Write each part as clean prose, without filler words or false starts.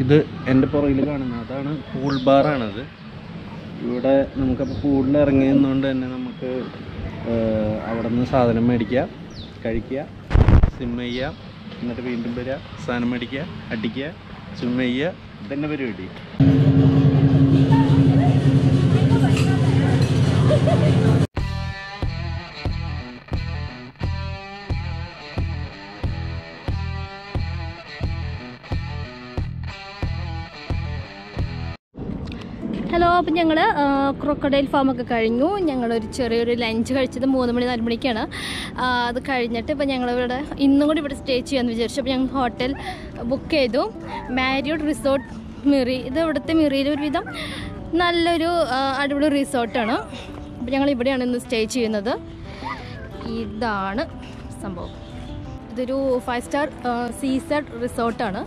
ഇത് എൻ്റെ പുറകിൽ കാണുന്നത് അതാണ് പൂൾ ബാറാണത്. ഇവിടെ നമുക്കപ്പോൾ പൂളിൽ ഇറങ്ങി നിന്നുകൊണ്ട് തന്നെ നമുക്ക് അവിടെ നിന്ന് സാധനം മേടിക്കുക, കഴിക്കുക, സ്വിം ചെയ്യുക, എന്നിട്ട് വീണ്ടും വരിക, സാധനം മേടിക്കുക, അടിക്കുക, സ്വിം ചെയ്യുക. ഇതന്നെ പരിപാടി. ഹലോ, അപ്പം ഞങ്ങൾ ക്രോക്കഡൈൽ ഫാമൊക്കെ കഴിഞ്ഞു. ഞങ്ങളൊരു ചെറിയൊരു ലഞ്ച് കഴിച്ചത് 3 മണി 4 മണിക്കാണ്. അത് കഴിഞ്ഞിട്ട് ഇപ്പം ഞങ്ങളിവിടെ ഇന്നും കൂടി ഇവിടെ സ്റ്റേ ചെയ്യാമെന്ന് വിചാരിച്ചു. അപ്പോൾ ഞങ്ങൾ ഹോട്ടൽ ബുക്ക് ചെയ്തു. Marriott resort മിറി. ഇത് ഇവിടുത്തെ മിറിയിൽ ഒരുവിധം നല്ലൊരു അടിപൊളി റിസോർട്ടാണ്. അപ്പോൾ ഞങ്ങൾ ഇവിടെയാണ് ഇന്ന് സ്റ്റേ ചെയ്യുന്നത്. ഇതാണ് സംഭവം. ഇതൊരു 5 സ്റ്റാർ സീസഡ് റിസോർട്ടാണ്.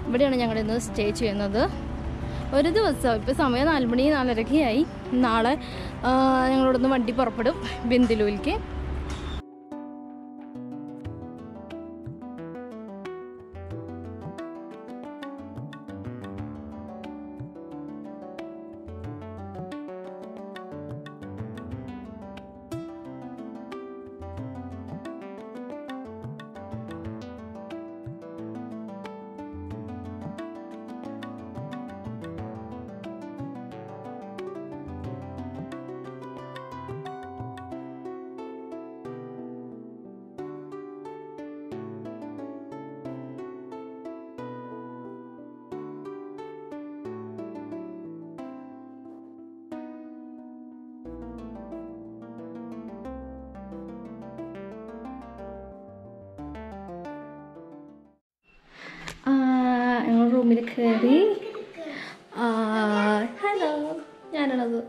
ഇവിടെയാണ് ഞങ്ങളിന്ന് സ്റ്റേ ചെയ്യുന്നത്. ഒരു ദിവസം ഇപ്പോൾ സമയം 4 മണി 4:30 നാളെ ഞങ്ങളിവിടുന്ന് വണ്ടി പുറപ്പെടും ബിന്ദുലുവിലേക്ക്. ഞങ്ങൾ റൂമിൽ കയറി. ഹലോ, ഞാനാണത്.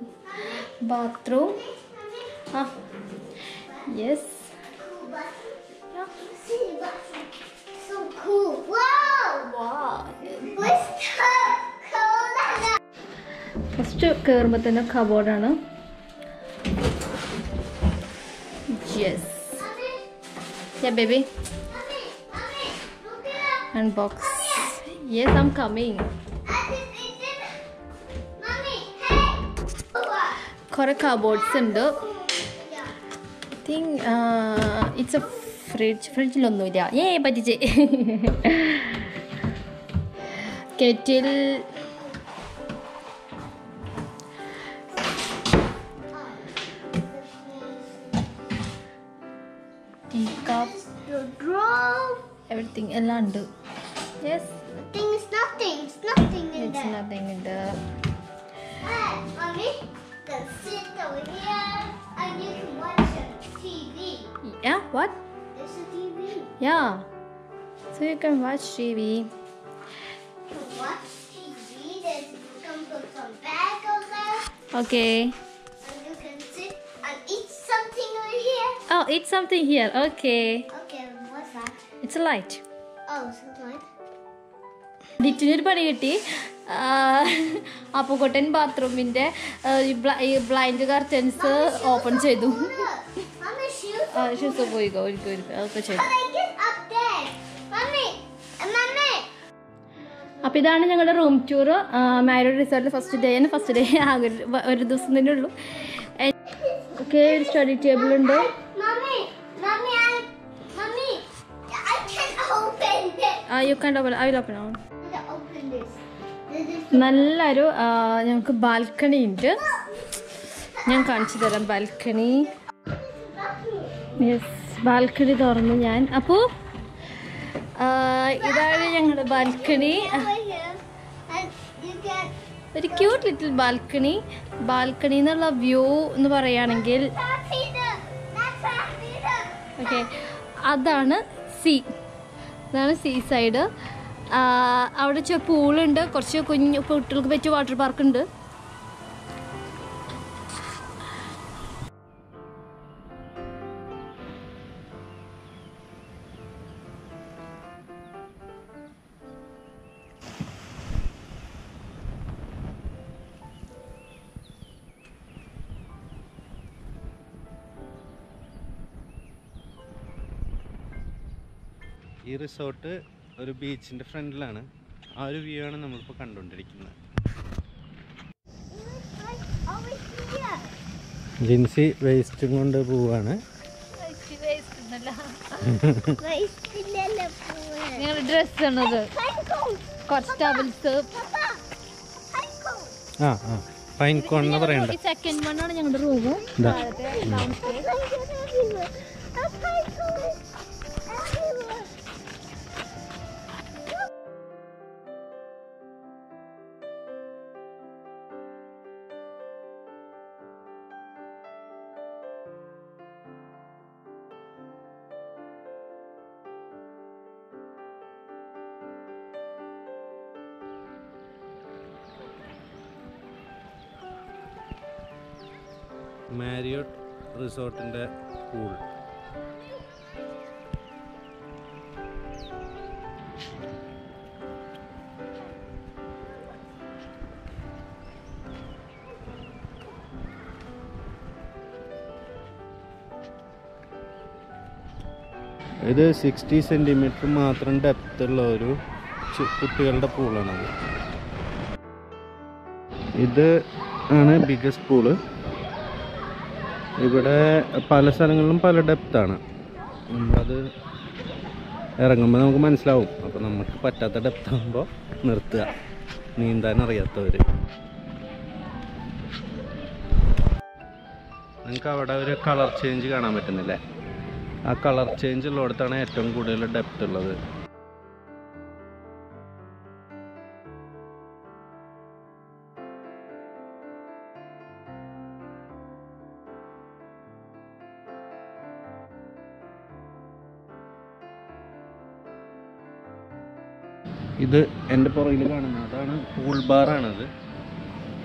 ബാത്റൂം. യെസ്. ഫസ്റ്റ് കയറുമ്പോൾ തന്നെ കബോർഡാണ്. Yes. Yeah, baby. Unbox. Yes, I'm coming. Kore cupboards undu. I think it's a fridge. Fridge lonnum illa. Yay, patije. Kettle. Teacup. Everything ella undu. Yes. It's nothing in It's there. nothing in there. Hey, mommy, can sit over here and you can watch a TV. Yeah, what? There's a TV. Yeah. So you can watch TV. You can watch TV. You can put some bag over there. Okay. And you can sit and eat something over here. Oh, eat something here. Okay. Okay, what's that? It's a light. Oh, something like ഡിറ്റിനൊരു പണി കിട്ടി. അപ്പുകൊട്ടൻ ബാത്റൂമിൻ്റെ blind curtains open ചെയ്തു. Mommy, shoes. Shoes പോയിക്കോ, ഒരിക്കൽ അതൊക്കെ ചെയ്തു. But I get up there. Mommy, mommy. അപ്പോൾ ഇതാണ് ഞങ്ങളുടെ റൂം ടൂർ. മാരിയോട്ട് റിസോർട്ടിൽ ഫസ്റ്റ് ഡേ ആകെ ഒരു ദിവസം തന്നെ ഉള്ളൂ. ഓക്കെ, ഒരു സ്റ്റഡി ടേബിൾ ഉണ്ട്. Mommy, I can open this. You can open. I will open. Open this. നല്ലൊരു ഞങ്ങൾക്ക് ബാൽക്കണി ഉണ്ട്. ഞാൻ കാണിച്ചു തരാം ബാൽക്കണി. യെസ്, ബാൽക്കണി തുറന്നു ഞാൻ. അപ്പോൾ ഇതാണ് ഞങ്ങളുടെ ബാൽക്കണി. ഒരു ക്യൂട്ട് ലിറ്റിൽ ബാൽക്കണി. ബാൽക്കണി എന്നുള്ള വ്യൂ എന്ന് പറയുകയാണെങ്കിൽ ഓക്കെ, അതാണ് സീ സൈഡ്. അവിടെ പൂളുണ്ട്, കുറച്ച് കുഞ്ഞു കുട്ടികൾക്ക് പറ്റിയ വാട്ടർ പാർക്ക് ഉണ്ട്. ഈ റിസോർട്ട് ഒരു ബീച്ചിൻ്റെ ഫ്രണ്ടിലാണ്. ആ ഒരു വ്യൂ ആണ് നമ്മളിപ്പോൾ കണ്ടുകൊണ്ടിരിക്കുന്നത്. ജിൻസി വേസ്റ്റും കൊണ്ട് പോവാണ്. ഡ്രസ് ആണത്, കുറച്ച് ടവൽസ്. ആ ആ പൈൻ കോൺ എന്ന് പറയണ്ട. സെക്കൻഡ് വൺ ആണ് ഞങ്ങളുടെ റൂം. മാരിയോട്ട് റിസോർട്ടിൻ്റെ പൂൾ. ഇത് 60 സെൻറ്റിമീറ്റർ മാത്രം ഡെപ്ത് ഉള്ള ഒരു കുട്ടികളുടെ പൂളാണത്. ഇത് ആണ് ബിഗസ്റ്റ് പൂള്. ഇവിടെ പല സ്ഥലങ്ങളിലും പല ഡെപ്താണ്. നമ്മളത് ഇറങ്ങുമ്പോൾ നമുക്ക് മനസ്സിലാവും. അപ്പോൾ നമുക്ക് പറ്റാത്ത ഡെപ്ത് ആകുമ്പോൾ നിർത്തുക, നീന്താൻ അറിയാത്തവർ. നിങ്ങൾക്ക് അവിടെ ഒരു കളർ ചേഞ്ച് കാണാൻ പറ്റുന്നില്ലേ? ആ കളർ ചേഞ്ച് ഉള്ളിടത്താണ് ഏറ്റവും കൂടുതൽ ഡെപ്ത് ഉള്ളത്. ഇത് എൻ്റെ പുറകിൽ കാണുന്നത് അതാണ് പൂൾ ബാറാണത്.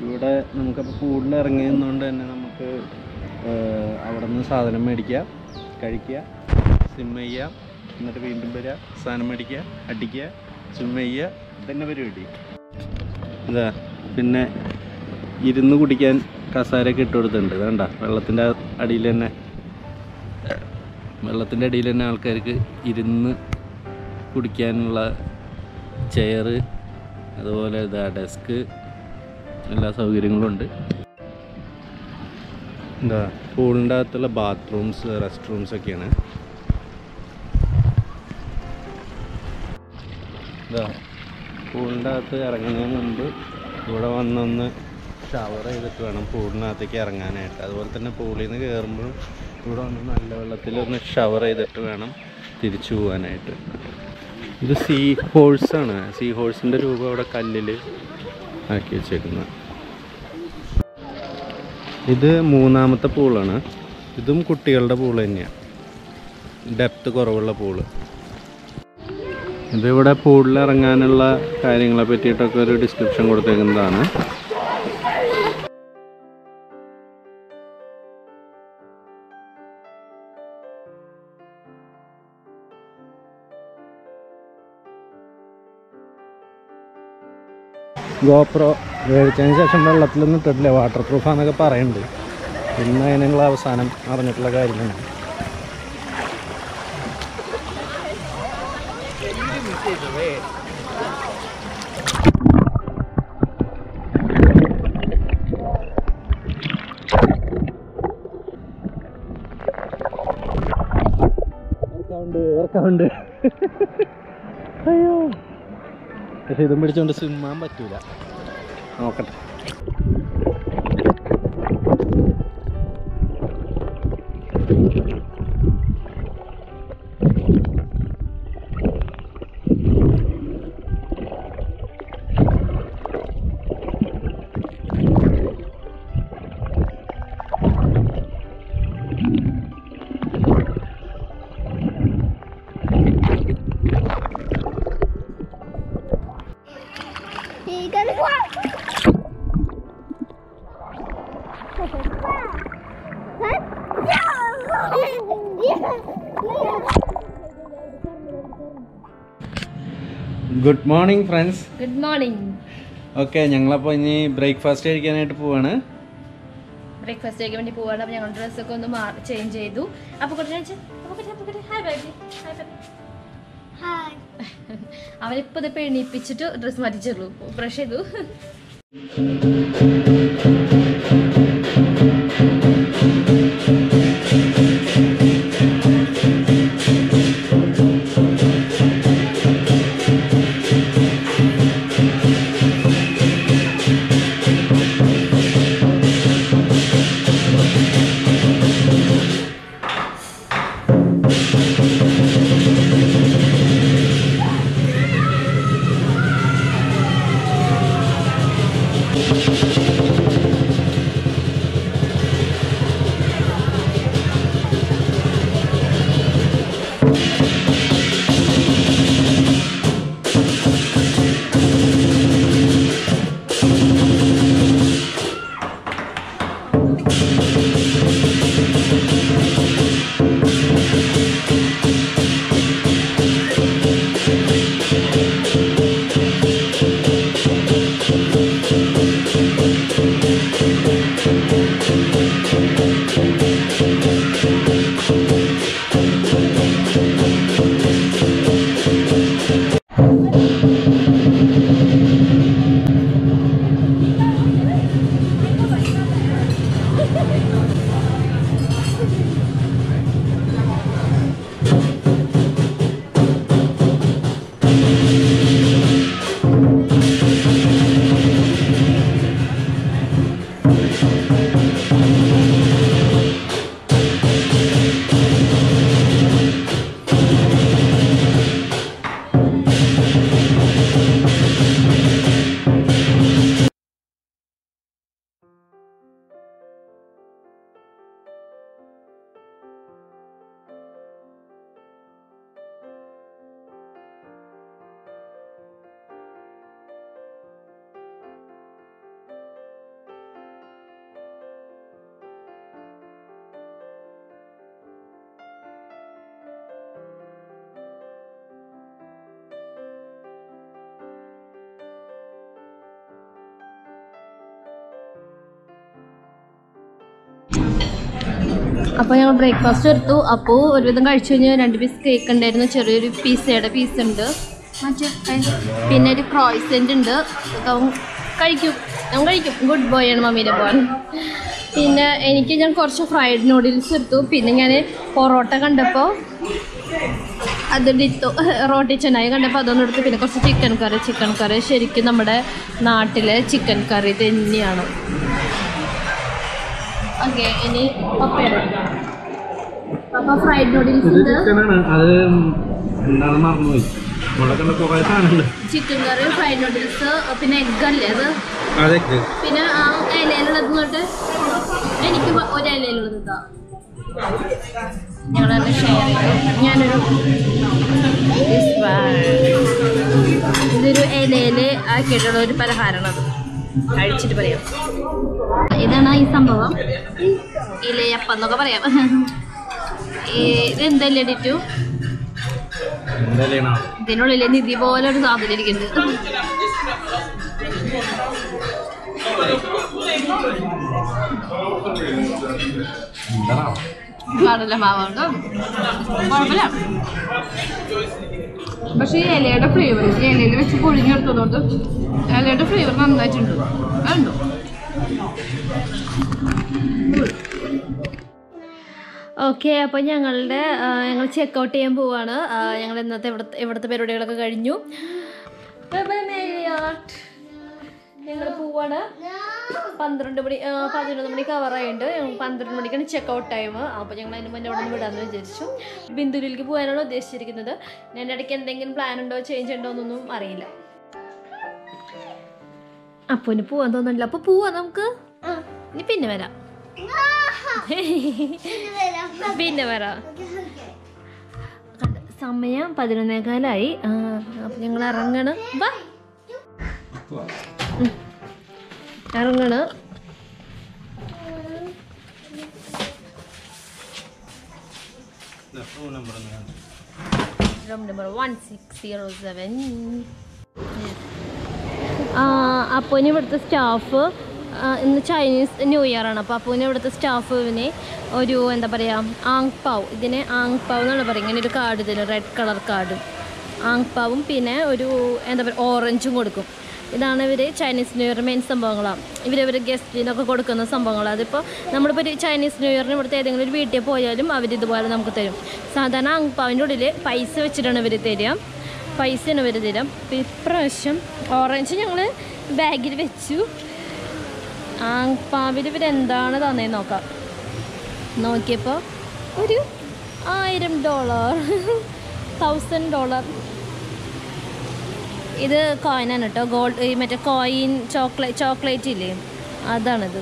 ഇവിടെ നമുക്കപ്പോൾ പൂളിൽ ഇറങ്ങിയതുകൊണ്ട് തന്നെ നമുക്ക് അവിടെ നിന്ന് സാധനം മേടിക്കുക, കഴിക്കുക, സ്വിം ചെയ്യുക, എന്നിട്ട് വീണ്ടും വരിക, സാധനം മേടിക്കുക, അടിക്കുക, സ്വിം ചെയ്യുക, ഇതന്നെ പരിപാടി. ഇതാ പിന്നെ ഇരുന്ന് കുടിക്കാൻ കസാരയൊക്കെ ഇട്ട് കൊടുത്തിട്ടുണ്ട്. വേണ്ട, വെള്ളത്തിൻ്റെ അടിയിൽ തന്നെ ആൾക്കാർക്ക് ഇരുന്ന് കുടിക്കാനുള്ള ചെയർ, അതുപോലെ ഇതാ ഡെസ്ക്, എല്ലാ സൗകര്യങ്ങളും ഉണ്ട്. എന്താ പൂളിൻ്റെ അകത്തുള്ള ബാത്റൂംസ്, റെസ്റ്റ് റൂംസൊക്കെയാണ്. ഇതാ പൂളിൻ്റെ അകത്ത് ഇറങ്ങുന്നതിന് മുമ്പ് ഇവിടെ വന്നൊന്ന് ഷവർ ചെയ്തിട്ട് വേണം പൂളിനകത്തേക്ക് ഇറങ്ങാനായിട്ട്. അതുപോലെ തന്നെ പൂളിൽ നിന്ന് കയറുമ്പോഴും ഇവിടെ വന്ന് നല്ല വെള്ളത്തിലൊന്ന് ഷവർ ചെയ്തിട്ട് വേണം തിരിച്ചു പോകാനായിട്ട്. ഇത് സീ ഹോഴ്സാണ്. സീ ഹോഴ്സിൻ്റെ രൂപം അവിടെ കല്ലിൽ ആക്കി വെച്ചേക്കുന്നത്. ഇത് മൂന്നാമത്തെ പൂളാണ്. ഇതും കുട്ടികളുടെ പൂള് തന്നെയാണ്, ഡെപ്ത് കുറവുള്ള പൂള്. ഇതിവിടെ പൂളിൽ ഇറങ്ങാനുള്ള കാര്യങ്ങളെ പറ്റിയിട്ടൊക്കെ ഒരു ഡിസ്ക്രിപ്ഷൻ കൊടുത്തേക്കുന്നതാണ്. ഗോപ്രോ മേടിച്ചതിന് ശേഷം വെള്ളത്തിലൊന്നും ഇട്ടിട്ടില്ല, വാട്ടർ പ്രൂഫാന്നൊക്കെ പറയുന്നുണ്ട്. ഇന്ന് അതിനുള്ള അവസാനം അറിഞ്ഞിട്ടുള്ള കാര്യമാണ്. വർക്കൗണ്ട് അയ്യോ, പക്ഷെ ഇതും പിടിച്ചുകൊണ്ട് സ്വിമ്മാൻ പറ്റൂല. നോക്കട്ടെ. Good morning friends. Good morning. Okay, ഞങ്ങളപ്പോൾ ഇനി ബ്രേക്ക്ഫാസ്റ്റ് കഴിക്കാനായിട്ട് പോവാണ്. ബ്രേക്ക്ഫാസ്റ്റ് കഴിക്കാൻ വേണ്ടി പോവാണ്. അപ്പോൾ ഞങ്ങൾ ഡ്രസ്സൊക്കെ ഒന്ന് ചേഞ്ച് ചെയ്തു. അപ്പോൾ ഹായ് ബേബി. Hi. അവനിപ്പോൾ ഇതിപ്പോൾ എണീപ്പിച്ചിട്ട് ഡ്രസ്സ് മാറ്റിച്ചുള്ളൂ, ബ്രഷ് ചെയ്തു. അപ്പോൾ ഞങ്ങൾ ബ്രേക്ക്ഫാസ്റ്റ് എടുത്തു. അപ്പോൾ ഒരുവിധം കഴിച്ചു കഴിഞ്ഞാൽ 2 പീസ് കേക്ക് ഉണ്ടായിരുന്നു, ചെറിയൊരു പിസയുടെ പീസ് ഉണ്ട്, പിന്നെ ഒരു ക്രോയിസെൻ്റ് ഉണ്ട്. ഞാൻ കഴിക്കും. ഗുഡ് ബോയ് ആണ് മമ്മീൻ്റെ ബോയ്. പിന്നെ ഞാൻ കുറച്ച് ഫ്രൈഡ് നൂഡിൽസ് എടുത്തു. പിന്നെ ഞാൻ പൊറോട്ട കണ്ടപ്പോൾ അതെടുത്തു, റോട്ടി ചെന്നായി കണ്ടപ്പോൾ അതൊന്നും എടുത്തു. പിന്നെ കുറച്ച് ചിക്കൻ കറി ശരിക്കും നമ്മുടെ നാട്ടിലെ ചിക്കൻ കറി തന്നെയാണ്. ഓക്കെ, ഇനി പപ്പയുടെ പപ്പ ഫ്രൈഡ് നൂഡിൽസ് ഉണ്ട്, ചിക്കൻ കറി, ഫ്രൈഡ് നൂഡിൽസ്, പിന്നെ എഗ് അല്ലേ അത്, പിന്നെ ആ ഇലയിലുള്ളത് തൊട്ട് എനിക്ക് ഒരു ഇലയിലുള്ളത് ഇതാ ഞങ്ങളെല്ലാം ഷെയർ ചെയ്യും. ഞാനൊരു ഇതൊരു ഇലയിൽ ആക്കിയിട്ടുള്ള ഒരു പലഹാരമാണ്, അത് കഴിച്ചിട്ട് പറയാം. ഇതാണ് ഈ സംഭവം, ഇലയപ്പം എന്നൊക്കെ പറയാം. ഇതെന്തല്ലേ ഡിറ്റു, ഇതിനുള്ളിൽ നിധി പോലെ ഒരു സാധനം ഇരിക്കുന്നുണ്ട്. കടലമാവുണ്ട്, കുഴപ്പമില്ല. പക്ഷെ ഈ ഇലയുടെ ഫ്ലേവർ, ഇലയിൽ വെച്ച് പൊഴിഞ്ഞെടുത്തതുകൊണ്ട് ഇലയുടെ ഫ്ലേവർ നന്നായിട്ടുണ്ട്. അതുണ്ടോ? ഓക്കെ, അപ്പോൾ ഞങ്ങൾ ചെക്കൗട്ട് ചെയ്യാൻ പോവാണ്. ഞങ്ങൾ ഇന്നത്തെ ഇവിടുത്തെ പരിപാടികളൊക്കെ കഴിഞ്ഞു. ഞങ്ങൾ പോവാണ്. 11 മണി കവറായിട്ട് 12 മണിക്കാണ് ചെക്കൗട്ട് ടൈം. അപ്പോൾ ഞങ്ങൾ അതിന് മുന്നേ അവിടെ നിന്ന് വിടാമെന്ന് വിചാരിച്ചു. ബിന്ദുവിലേക്ക് പോകാനാണ് ഉദ്ദേശിച്ചിരിക്കുന്നത്. ഞാൻ ഇടയ്ക്ക് എന്തെങ്കിലും പ്ലാൻ ഉണ്ടോ, ചേഞ്ച് ഉണ്ടോ എന്നൊന്നും അറിയില്ല. അപ്പോൾ ഇനി പോവാൻ തോന്നുന്നില്ല. അപ്പോൾ പോവാം നമുക്ക്. ഇനി പിന്നെ വരാം. സമയം 11:15. അപ്പം ഞങ്ങൾ ഇറങ്ങണം. നമ്പർ 1607. അപ്പോൾ ഇനി ഇവിടുത്തെ സ്റ്റാഫ്, ഇന്ന് ചൈനീസ് ന്യൂ ഇയർ ആണ്. അപ്പോൾ ഇനി ഇവിടുത്തെ സ്റ്റാഫിനെ ഒരു എന്താ പറയുക, ആങ് പാവ്, ഇതിനെ ആങ് പാവ് എന്നാണ് പറയുക. ഇങ്ങനെ ഒരു കാർഡ്, ഇതിന് റെഡ് കളർ കാർഡ് ആങ്പാവും പിന്നെ ഒരു എന്താ പറയുക ഓറഞ്ചും കൊടുക്കും. ഇതാണ് ഇവർ ചൈനീസ് ന്യൂ ഇയർ മെയിൻ സംഭവങ്ങളാണ്. ഇവർ ഗസ്റ്റിനൊക്കെ കൊടുക്കുന്ന സംഭവങ്ങളാണ്. അതിപ്പോൾ നമ്മളിപ്പോൾ ഒരു ചൈനീസ് ന്യൂ ഇയറിന് ഇവിടുത്തെ ഏതെങ്കിലും ഒരു വീട്ടിൽ പോയാലും അവരിതുപോലെ നമുക്ക് തരും. സാധാരണ ആങ്പാവിൻ്റെ ഉള്ളിൽ പൈസ വെച്ചിട്ടാണ് ഇവർ തരിക, പൈസയാണ് ഇവർ തരാം. ഇപ്രാവശ്യം ഓറഞ്ച് ഞങ്ങൾ ബാഗിൽ വെച്ചു. ആങ്പാവിൽ ഇവരെന്താണ് തന്നേന്ന് നോക്കാം. നോക്കിയപ്പോൾ ഒരു $1000 $1000 ഇത് കോയിനാണ് കേട്ടോ. ഗോൾഡ് ഈ മറ്റേ കോയിൻ ചോക്ലേറ്റ് ഇല്ലേ, അതാണിത്.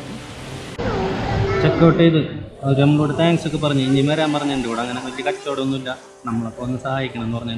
ചെക്കൗട്ട് ചെയ്ത് അവർ നമ്മളോട് താങ്ക്സ് ഒക്കെ പറഞ്ഞു. ഇനി വരാൻ പറഞ്ഞു. എൻ്റെ കൂടെ അങ്ങനെ വലിയ കച്ചവടമൊന്നുമില്ല, നമ്മളപ്പോൾ ഒന്ന് സഹായിക്കണം എന്ന് പറഞ്ഞു.